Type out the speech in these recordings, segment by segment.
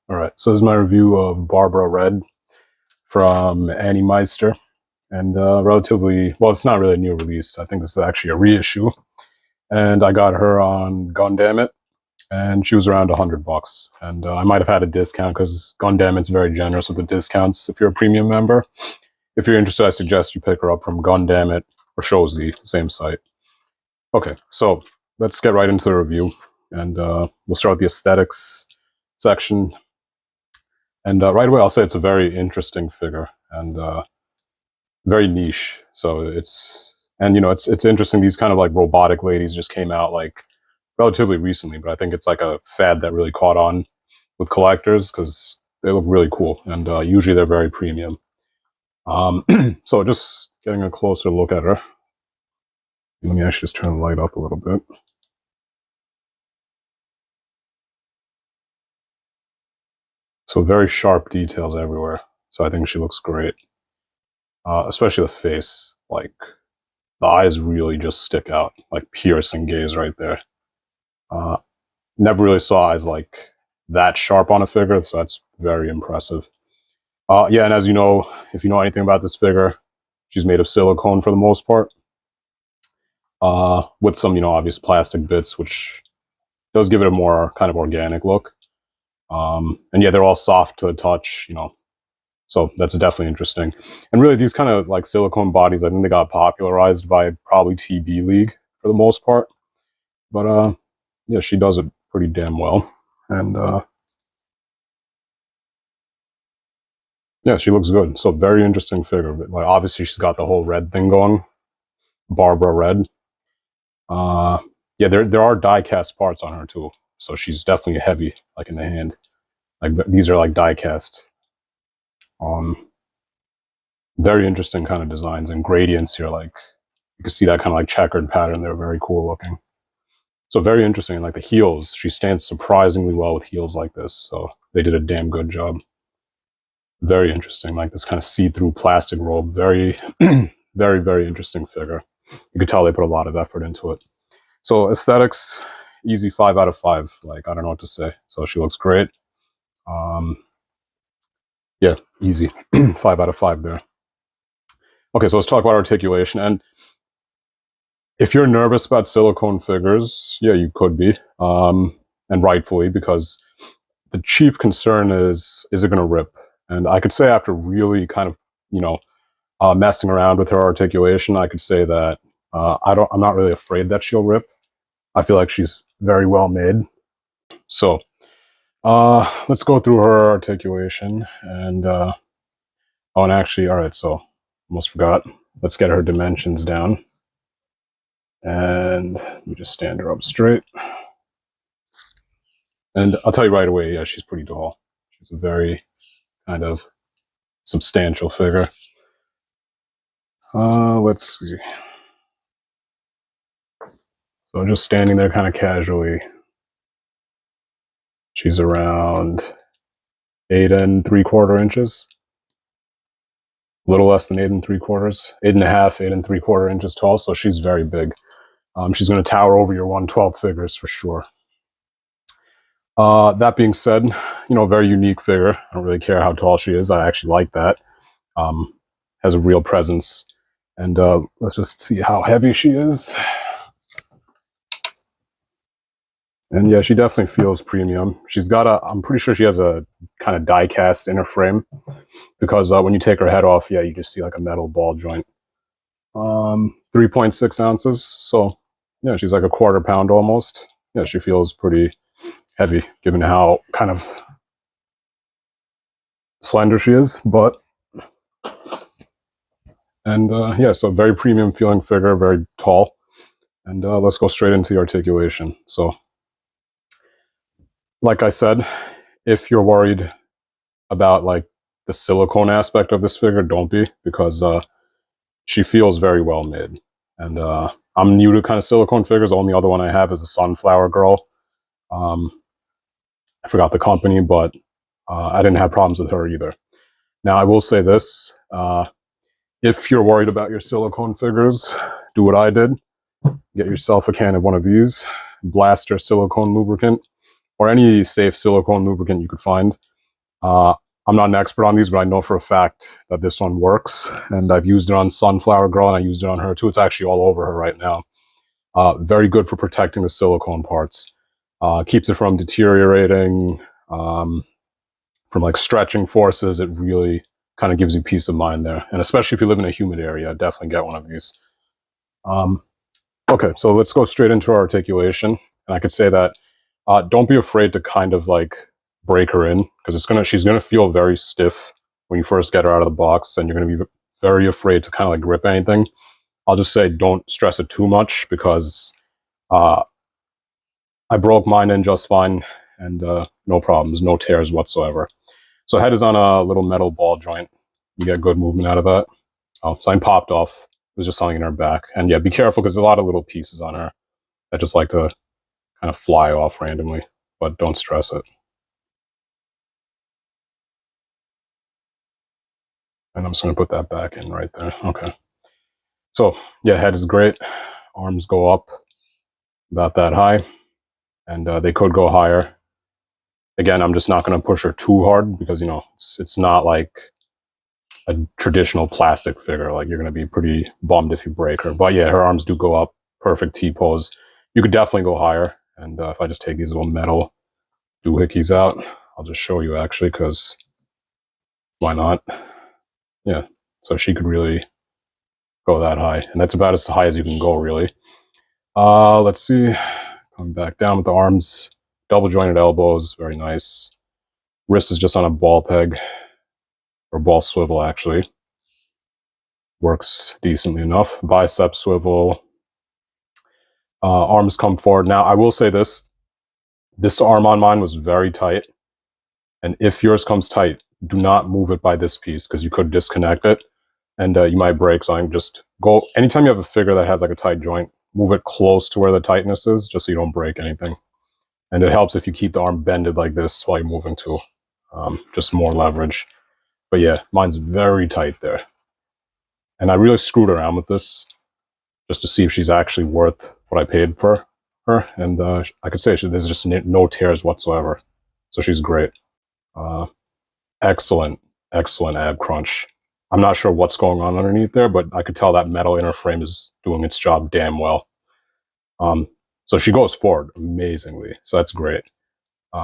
Alright, so this is my review of Barbera Red from Animester. And relatively, well, it's not really a new release. I think this is actually a reissue. And I got her on Gundam, and she was around $100. And I might have had a discount because Gundam's very generous with the discounts if you're a premium member. If you're interested, I suggest you pick her up from Gundam or Shozi, same site. Okay, so let's get right into the review. And we'll start with the aesthetics section. And right away, I'll say it's a very interesting figure and very niche. So it's interesting. These kind of like robotic ladies just came out like relatively recently, but I think it's like a fad that really caught on with collectors because they look really cool and usually they're very premium. So just getting a closer look at her. Let me actually just turn the light up a little bit. So very sharp details everywhere. So I think she looks great. Especially the face. Like, the eyes really just stick out. Like, piercing gaze right there. Never really saw eyes like that sharp on a figure, so that's very impressive. Yeah, and as you know, if you know anything about this figure, she's made of silicone for the most part. With some, obvious plastic bits, which does give it a more kind of organic look. And yeah, they're all soft to the touch, so that's definitely interesting. And really, these kind of like silicone bodies, I think they got popularized by probably TB League for the most part. But yeah, she does it pretty damn well. And yeah, she looks good. So very interesting figure. But like, obviously, she's got the whole red thing going. Barbera Red. Yeah, there are die cast parts on her too. So she's definitely heavy, like in the hand. Like these are like die cast. Very interesting kind of designs and gradients here. Like you can see that kind of like checkered pattern. They're very cool looking. So very interesting. Like the heels, she stands surprisingly well with heels like this. So they did a damn good job. Very interesting. Like this kind of see-through plastic robe. Very, very, very interesting figure. You could tell they put a lot of effort into it. So aesthetics, easy 5 out of 5. Like I don't know what to say. So she looks great. Yeah, easy 5 out of 5 there. Okay, so let's talk about articulation. And if you're nervous about silicone figures, yeah, you could be, and rightfully, because the chief concern is it going to rip? And I could say after really kind of, messing around with her articulation, I could say that I'm not really afraid that she'll rip. I feel like she's very well made. So let's go through her articulation. And oh, and actually, all right, so almost forgot. Let's get her dimensions down. And let me just stand her up straight. And I'll tell you right away, yeah, she's pretty tall. She's a very kind of substantial figure. Let's see. So just standing there kind of casually. She's around 8 3/4 inches. A little less than 8 3/4. 8.5, 8 3/4 inches tall. So she's very big. She's going to tower over your 112 figures for sure. That being said, very unique figure. I don't really care how tall she is. I actually like that. Has a real presence. And let's just see how heavy she is. And yeah, she definitely feels premium. She's got I'm pretty sure she has a kind of die cast inner frame because when you take her head off, yeah, you just see like a metal ball joint. 3.6 ounces. So yeah, she's like a 1/4 pound almost. Yeah, she feels pretty heavy given how kind of slender she is, and yeah, so very premium feeling figure, very tall. And let's go straight into the articulation. So like I said, if you're worried about like the silicone aspect of this figure, don't be, because she feels very well made. And I'm new to kind of silicone figures. The only other one I have is the Sunflower Girl. I forgot the company, but I didn't have problems with her either. Now I will say this, if you're worried about your silicone figures, do what I did. Get yourself a can of one of these, Blaster silicone lubricant, or any safe silicone lubricant you could find. I'm not an expert on these, but I know for a fact that this one works, and I've used it on Sunflower Girl, and I used it on her too. It's actually all over her right now. Very good for protecting the silicone parts. Keeps it from deteriorating, from like stretching forces. It really kind of gives you peace of mind there, and especially if you live in a humid area, definitely get one of these. Okay, so let's go straight into our articulation, and I could say that don't be afraid to kind of like break her in, because she's gonna feel very stiff when you first get her out of the box, and you're gonna be very afraid to kind of like grip anything. I'll just say don't stress it too much, because I broke mine in just fine, and no problems, no tears whatsoever. So head is on a little metal ball joint. You get good movement out of that. Oh, something popped off. It was just something in her back. And yeah, be careful, because there's a lot of little pieces on her that just like to kind of fly off randomly, but don't stress it. And I'm just going to put that back in right there. Okay. So yeah, head is great. Arms go up about that high, and they could go higher. Again, I'm just not going to push her too hard, because, you know, it's not like a traditional plastic figure. Like, you're going to be pretty bummed if you break her. But yeah, her arms do go up. Perfect T-pose. You could definitely go higher. And if I just take these little metal doohickeys out, I'll just show you actually, because why not? Yeah, so she could really go that high. And that's about as high as you can go, really. Let's see. Coming back down with the arms. Double jointed elbows. Very nice. Wrist is just on a ball peg. Or ball swivel, actually. Works decently enough. Bicep swivel. Arms come forward. Now, I will say this. This arm on mine was very tight. And if yours comes tight, do not move it by this piece, because you could disconnect it, and you might break something. Just go, anytime you have a figure that has like a tight joint, move it close to where the tightness is, just so you don't break anything. And it helps if you keep the arm bended like this while you're moving too. Just more leverage. But yeah, mine's very tight there. And I really screwed around with this just to see if she's actually worth what I paid for her. And I could say there's just no tears whatsoever. So she's great. Excellent, excellent ab crunch. I'm not sure what's going on underneath there, but I could tell that metal inner frame is doing its job damn well. So she goes forward amazingly. So that's great.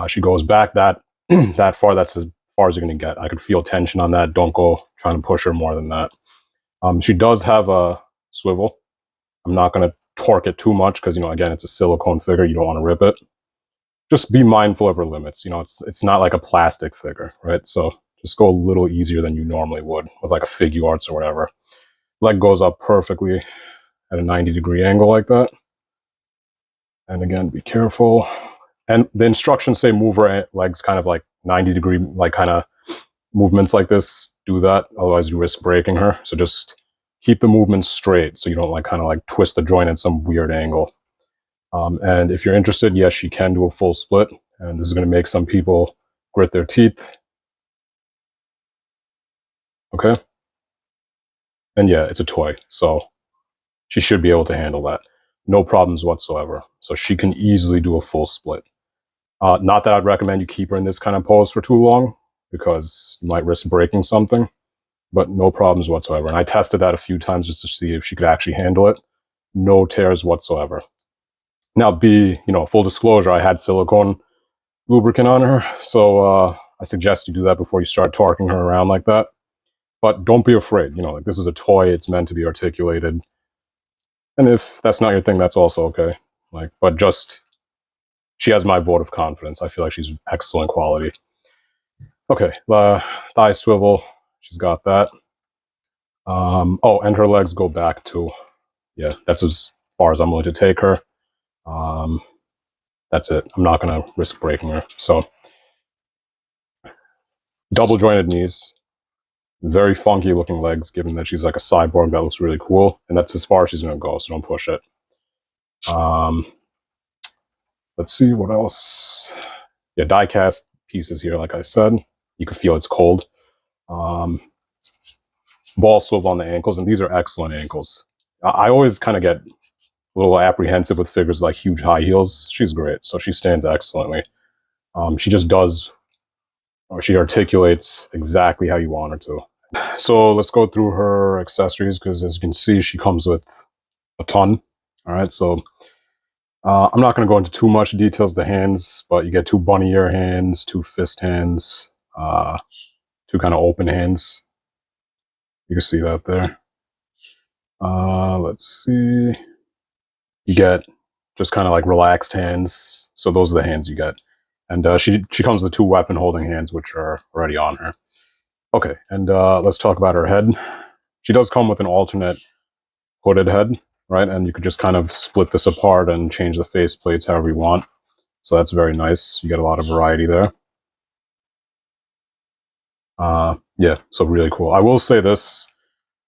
She goes back that that far. That's as far as you're going to get. I could feel tension on that. Don't go trying to push her more than that. She does have a swivel. I'm not going to torque it too much, because, you know, again, it's a silicone figure. You don't want to rip it. Just be mindful of her limits. You know, it's not like a plastic figure, right? So just go a little easier than you normally would with like a Figure Arts or whatever. Leg goes up perfectly at a 90-degree angle like that. And again, be careful. And the instructions say move her legs kind of like 90-degree, like kind of movements like this. Do that, otherwise you risk breaking her. So just keep the movement straight, so you don't like kind of like twist the joint at some weird angle. And if you're interested, yes, she can do a full split. And this is going to make some people grit their teeth. Okay. And yeah, it's a toy, so she should be able to handle that. No problems whatsoever. So she can easily do a full split. Not that I'd recommend you keep her in this kind of pose for too long, because you might risk breaking something, but no problems whatsoever. And I tested that a few times just to see if she could actually handle it. No tears whatsoever. Now, full disclosure, I had silicone lubricant on her, so I suggest you do that before you start torquing her around like that. But don't be afraid. You know, like, this is a toy. It's meant to be articulated. And if that's not your thing, that's also okay. Like, but just, she has my vote of confidence. I feel like she's excellent quality. Okay, thigh swivel. She's got that. Oh, and her legs go back too. Yeah, that's as far as I'm willing to take her. That's it. I'm not going to risk breaking her. So, double jointed knees. Very funky looking legs, given that she's like a cyborg. That looks really cool. And that's as far as she's going to go, so don't push it. Let's see what else. Yeah, die cast pieces here, like I said. You can feel it's cold. Ball swivel on the ankles, and these are excellent ankles. I always kind of get a little apprehensive with figures like huge high heels. She's great, so she stands excellently. She just does or she articulates exactly how you want her to. So let's go through her accessories, because as you can see, she comes with a ton. All right, so I'm not going to go into too much details of the hands, but you get 2 bunny ear hands, 2 fist hands, 2 kind of open hands. You can see that there. Let's see. You get just kind of like relaxed hands. So those are the hands you get. And she comes with 2 weapon holding hands, which are already on her. Okay, and let's talk about her head. She does come with an alternate hooded head, right? And you could just kind of split this apart and change the face plates however you want. So that's very nice. You get a lot of variety there. Yeah, so really cool. I will say this,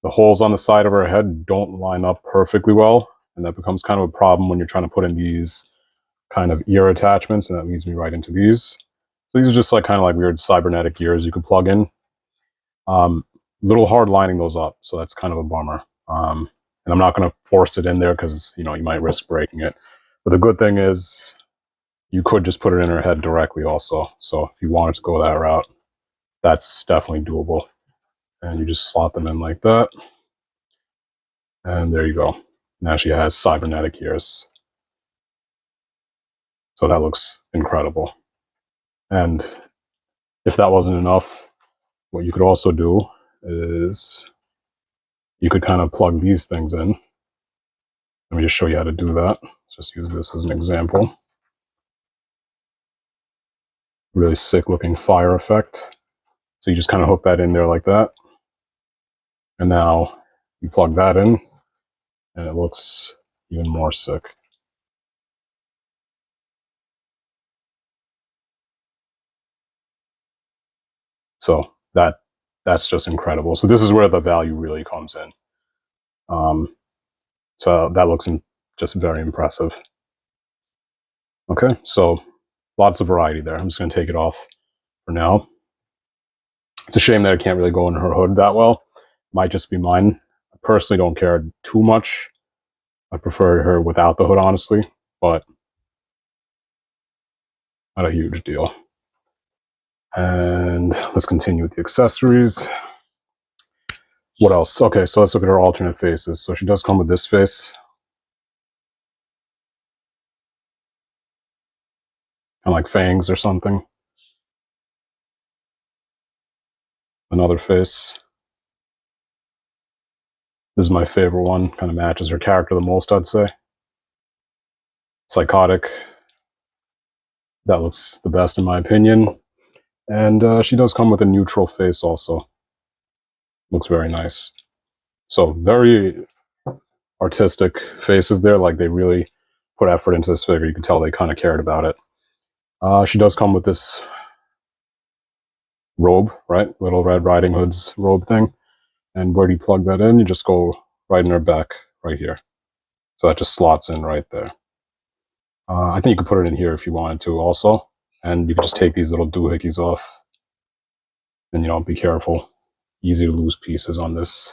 the holes on the side of her head don't line up perfectly well, and that becomes kind of a problem when you're trying to put in these kind of ear attachments, and that leads me right into these. So these are just like kind of like weird cybernetic ears you could plug in. Little hard lining those up, so that's kind of a bummer. And I'm not going to force it in there because, you know, you might risk breaking it. But the good thing is you could just put it in her head directly also. So if you wanted to go that route, that's definitely doable. And you just slot them in like that. And there you go. Now she has cybernetic ears. So that looks incredible. And if that wasn't enough, what you could also do is you could kind of plug these things in. Let me just show you how to do that. Let's just use this as an example. Really sick looking fire effect. So you just kind of hook that in there like that. And now you plug that in and it looks even more sick. So that's just incredible. So this is where the value really comes in. So that looks just very impressive. Okay, so lots of variety there. I'm just going to take it off for now. It's a shame that it can't really go in her hood that well. Might just be mine. I personally don't care too much. I prefer her without the hood, honestly, but not a huge deal. And let's continue with the accessories. What else? Okay, so let's look at her alternate faces. So she does come with this face. Kind of like fangs or something. Another face. This is my favorite one. Kind of matches her character the most, I'd say. Psychotic. That looks the best in my opinion. And she does come with a neutral face also. Looks very nice. So very artistic faces there. Like they really put effort into this figure. You can tell they kind of cared about it. She does come with this robe, right? Little Red Riding Hood's robe thing. And where do you plug that in? You just go right in her back, right here. So that just slots in right there. I think you could put it in here if you wanted to also. And you can just take these little doohickeys off. And, you know, be careful. Easy to lose pieces on this.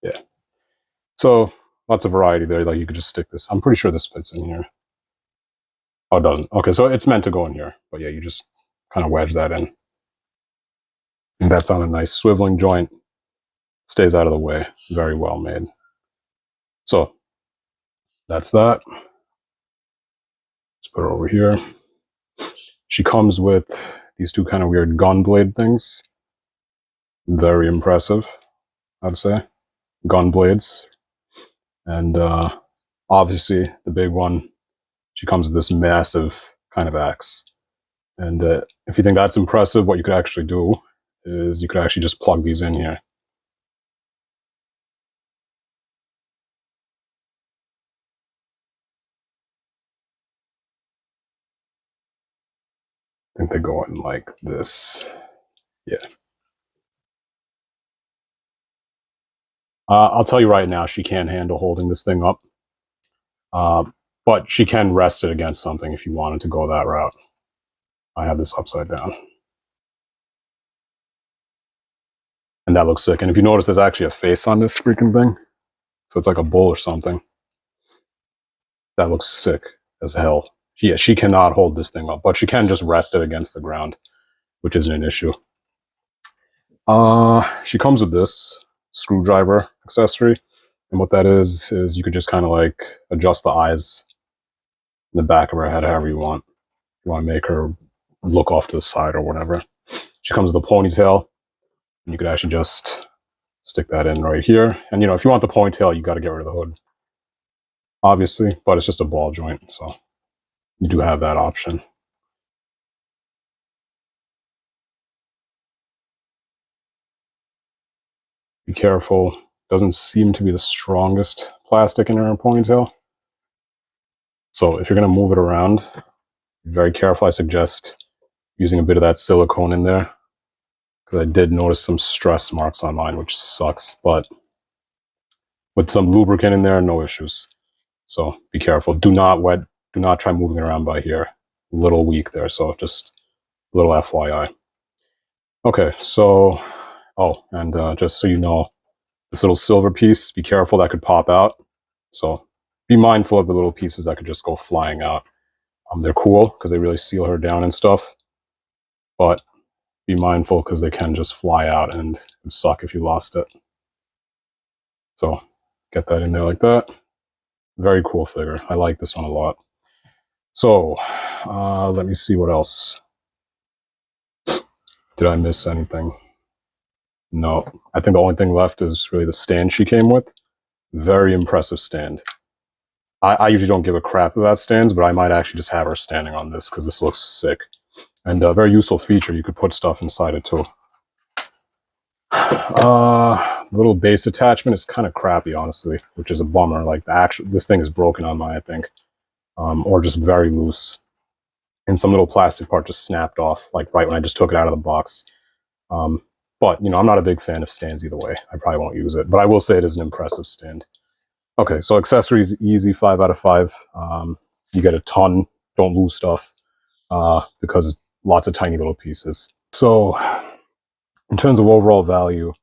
Yeah. So lots of variety there. Like you could just stick this. I'm pretty sure this fits in here. Oh, it doesn't. Okay, so it's meant to go in here. But yeah, you just kind of wedge that in. And that's on a nice swiveling joint. Stays out of the way. Very well made. So that's that. Let's put her over here. She comes with these 2 kind of weird gun blade things. Very impressive, I'd say. Gun blades. And obviously, the big one, she comes with this massive kind of axe. And if you think that's impressive, what you could actually do is you could actually just plug these in here. I think they go in like this. Yeah. I'll tell you right now, she can't handle holding this thing up. But she can rest it against something if you wanted to go that route. I have this upside down. And that looks sick. And if you notice, there's actually a face on this freaking thing. So it's like a bull or something. That looks sick as hell. Yeah, she cannot hold this thing up, but she can just rest it against the ground, which isn't an issue. She comes with this screwdriver accessory, and what that is you could just kind of like adjust the eyes in the back of her head however you want. You want to make her look off to the side or whatever. She comes with a ponytail, and you could actually just stick that in right here. And if you want the ponytail, you got to get rid of the hood, obviously, but it's just a ball joint, so you do have that option. Be careful. Doesn't seem to be the strongest plastic in her ponytail. So if you're going to move it around, be very careful. I suggest using a bit of that silicone in there, because I did notice some stress marks on mine, which sucks. But with some lubricant in there, no issues. So be careful. Do not try moving it around by here. A little weak there, so just a little FYI. Okay, so, and just so you know, this little silver piece, be careful, that could pop out. So be mindful of the little pieces that could just go flying out. They're cool because they really seal her down and stuff, but be mindful because they can just fly out and it would suck if you lost it. So get that in there like that. Very cool figure. I like this one a lot. So let me see what else. Did I miss anything? No. I think the only thing left is really the stand she came with. Very impressive stand. I usually don't give a crap about stands, but I might actually just have her standing on this because this looks sick. And a very useful feature, you could put stuff inside it too. Little base attachment is kind of crappy, honestly, which is a bummer. Like this thing is broken on mine, I think, or just very loose, and some little plastic part just snapped off, like right when I just took it out of the box. But I'm not a big fan of stands either way. I probably won't use it, but I will say it is an impressive stand. Okay, so accessories, easy, 5 out of 5. You get a ton. Don't lose stuff because lots of tiny little pieces. So in terms of overall value,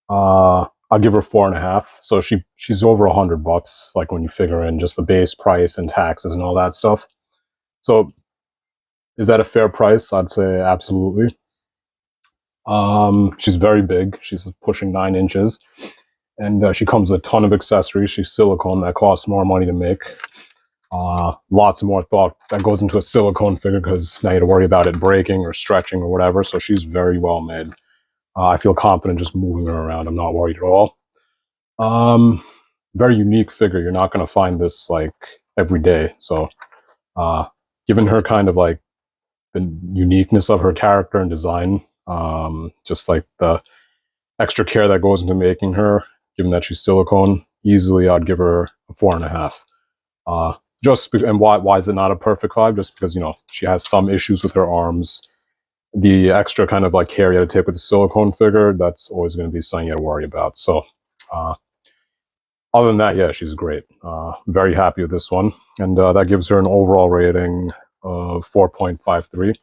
I'll give her 4.5. So she's over $100, like when you figure in just the base price and taxes and all that stuff. So is that a fair price? I'd say absolutely. She's very big. She's pushing 9 inches. And she comes with a ton of accessories. She's silicone. That costs more money to make. Lots more thought that goes into a silicone figure because now you have to worry about it breaking or stretching or whatever. So she's very well made. I feel confident just moving her around. I'm not worried at all. Very unique figure. You're not going to find this like every day. So given her kind of like the uniqueness of her character and design, just like the extra care that goes into making her, given that she's silicone, easily I'd give her a 4.5. And why is it not a perfect 5? Just because she has some issues with her arms. The extra kind of like care you had to take with the silicone figure, that's always going to be something you got to worry about. So other than that, yeah, she's great. Very happy with this one, and that gives her an overall rating of 4.53.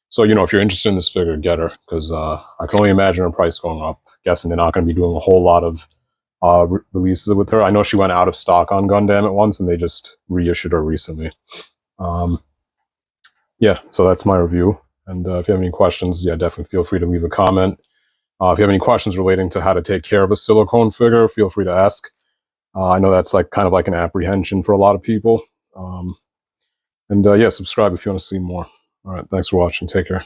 So if you're interested in this figure, get her, because I can only imagine her price going up. Guessing they're not going to be doing a whole lot of releases with her. I know she went out of stock on Gundam at once, and they just reissued her recently. Yeah, so that's my review. And if you have any questions, yeah, definitely feel free to leave a comment. If you have any questions relating to how to take care of a silicone figure, feel free to ask. I know that's like kind of like an apprehension for a lot of people. And yeah, subscribe if you want to see more. All right, thanks for watching. Take care.